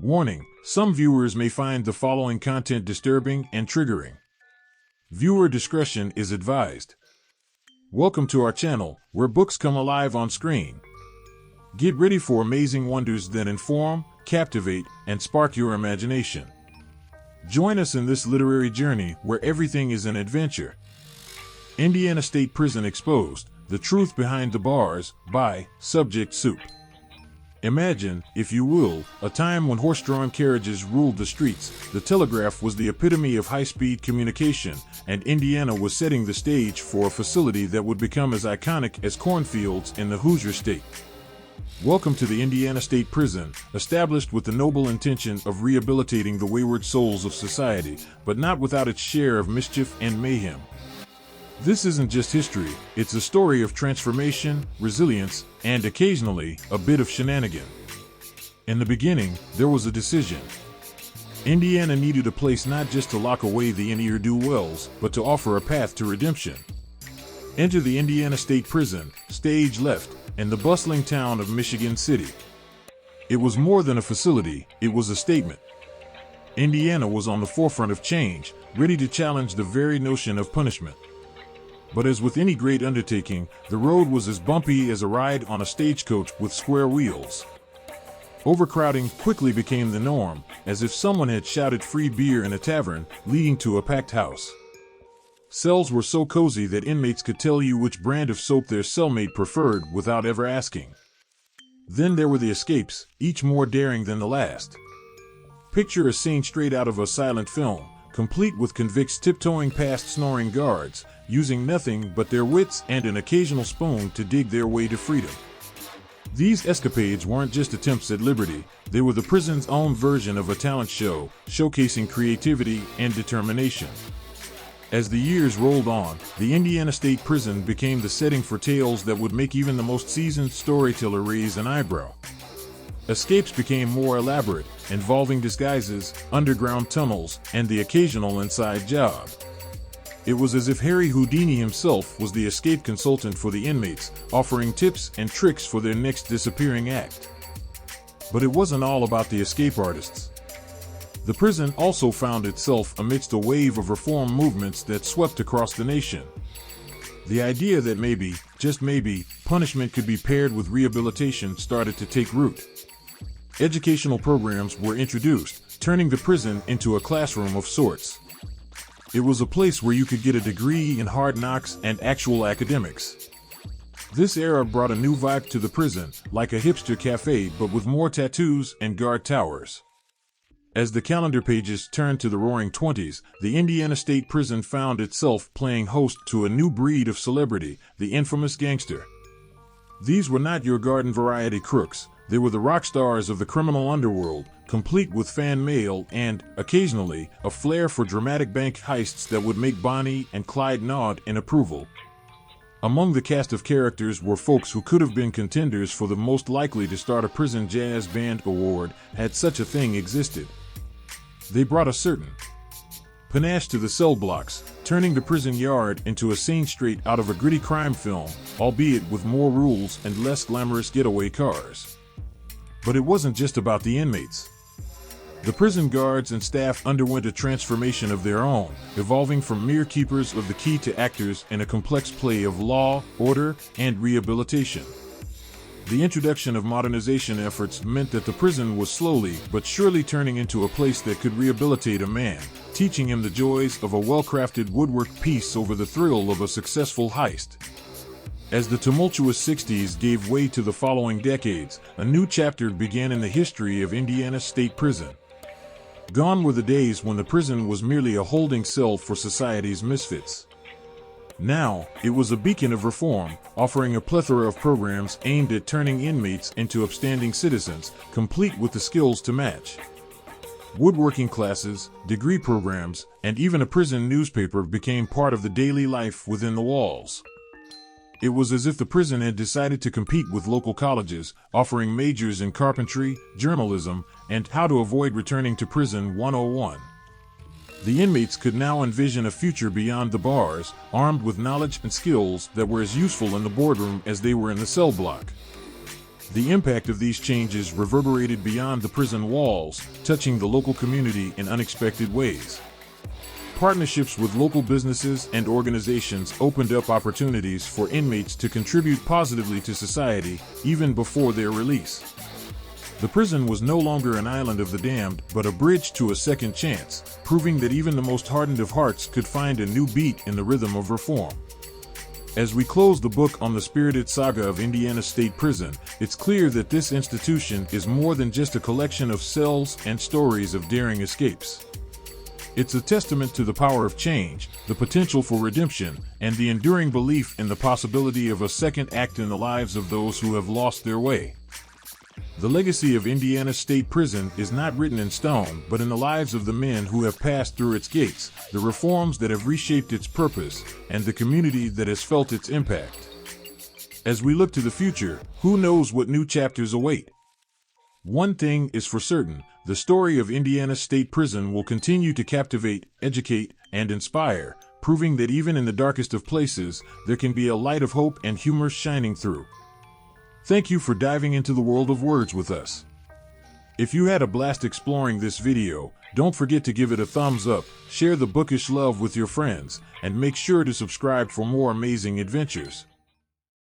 Warning: some viewers may find the following content disturbing and triggering. Viewer discretion is advised. Welcome to our channel, where books come alive on screen. Get ready for amazing wonders that inform, captivate, and spark your imagination. Join us in this literary journey where everything is an adventure. Indiana State Prison Exposed: The Truth Behind the Bars by Subject Soup. Imagine, if you will, a time when horse-drawn carriages ruled the streets. The telegraph was the epitome of high-speed communication, and Indiana was setting the stage for a facility that would become as iconic as cornfields in the Hoosier State. Welcome to the Indiana State Prison, established with the noble intention of rehabilitating the wayward souls of society, but not without its share of mischief and mayhem. This isn't just history, it's a story of transformation, resilience, and occasionally, a bit of shenanigan. In the beginning, there was a decision. Indiana needed a place not just to lock away the ne'er-do-wells, but to offer a path to redemption. Enter the Indiana State Prison, stage left, in the bustling town of Michigan City. It was more than a facility, it was a statement. Indiana was on the forefront of change, ready to challenge the very notion of punishment. But as with any great undertaking, the road was as bumpy as a ride on a stagecoach with square wheels. Overcrowding quickly became the norm, as if someone had shouted free beer in a tavern, leading to a packed house. Cells were so cozy that inmates could tell you which brand of soap their cellmate preferred without ever asking. Then there were the escapes, each more daring than the last. Picture a scene straight out of a silent film, complete with convicts tiptoeing past snoring guards, using nothing but their wits and an occasional spoon to dig their way to freedom. These escapades weren't just attempts at liberty, they were the prison's own version of a talent show, showcasing creativity and determination. As the years rolled on, the Indiana State Prison became the setting for tales that would make even the most seasoned storyteller raise an eyebrow. Escapes became more elaborate, involving disguises, underground tunnels, and the occasional inside job. It was as if Harry Houdini himself was the escape consultant for the inmates, offering tips and tricks for their next disappearing act. But it wasn't all about the escape artists. The prison also found itself amidst a wave of reform movements that swept across the nation. The idea that maybe, just maybe, punishment could be paired with rehabilitation started to take root. Educational programs were introduced, turning the prison into a classroom of sorts. It was a place where you could get a degree in hard knocks and actual academics. This era brought a new vibe to the prison, like a hipster cafe but with more tattoos and guard towers. As the calendar pages turned to the roaring 20s, the Indiana State Prison found itself playing host to a new breed of celebrity, the infamous gangster. These were not your garden variety crooks, they were the rock stars of the criminal underworld, complete with fan mail and, occasionally, a flair for dramatic bank heists that would make Bonnie and Clyde nod in approval. Among the cast of characters were folks who could have been contenders for the most likely to start a prison jazz band award had such a thing existed. They brought a certain panache to the cell blocks, turning the prison yard into a scene straight out of a gritty crime film, albeit with more rules and less glamorous getaway cars. But it wasn't just about the inmates. The prison guards and staff underwent a transformation of their own, evolving from mere keepers of the key to actors in a complex play of law, order, and rehabilitation. The introduction of modernization efforts meant that the prison was slowly but surely turning into a place that could rehabilitate a man, teaching him the joys of a well-crafted woodwork piece over the thrill of a successful heist. As the tumultuous 60s gave way to the following decades, a new chapter began in the history of Indiana State Prison. Gone were the days when the prison was merely a holding cell for society's misfits. Now, it was a beacon of reform, offering a plethora of programs aimed at turning inmates into upstanding citizens, complete with the skills to match. Woodworking classes, degree programs, and even a prison newspaper became part of the daily life within the walls. It was as if the prison had decided to compete with local colleges, offering majors in carpentry, journalism, and how to avoid returning to prison 101. The inmates could now envision a future beyond the bars, armed with knowledge and skills that were as useful in the boardroom as they were in the cell block. The impact of these changes reverberated beyond the prison walls, touching the local community in unexpected ways. Partnerships with local businesses and organizations opened up opportunities for inmates to contribute positively to society even before their release. The prison was no longer an island of the damned, but a bridge to a second chance, proving that even the most hardened of hearts could find a new beat in the rhythm of reform. As we close the book on the spirited saga of Indiana State Prison, it's clear that this institution is more than just a collection of cells and stories of daring escapes. It's a testament to the power of change, the potential for redemption, and the enduring belief in the possibility of a second act in the lives of those who have lost their way. The legacy of Indiana State Prison is not written in stone, but in the lives of the men who have passed through its gates, the reforms that have reshaped its purpose, and the community that has felt its impact. As we look to the future, who knows what new chapters await? One thing is for certain, the story of Indiana State Prison will continue to captivate, educate, and inspire, proving that even in the darkest of places, there can be a light of hope and humor shining through. Thank you for diving into the world of words with us. If you had a blast exploring this video, don't forget to give it a thumbs up, share the bookish love with your friends, and make sure to subscribe for more amazing adventures.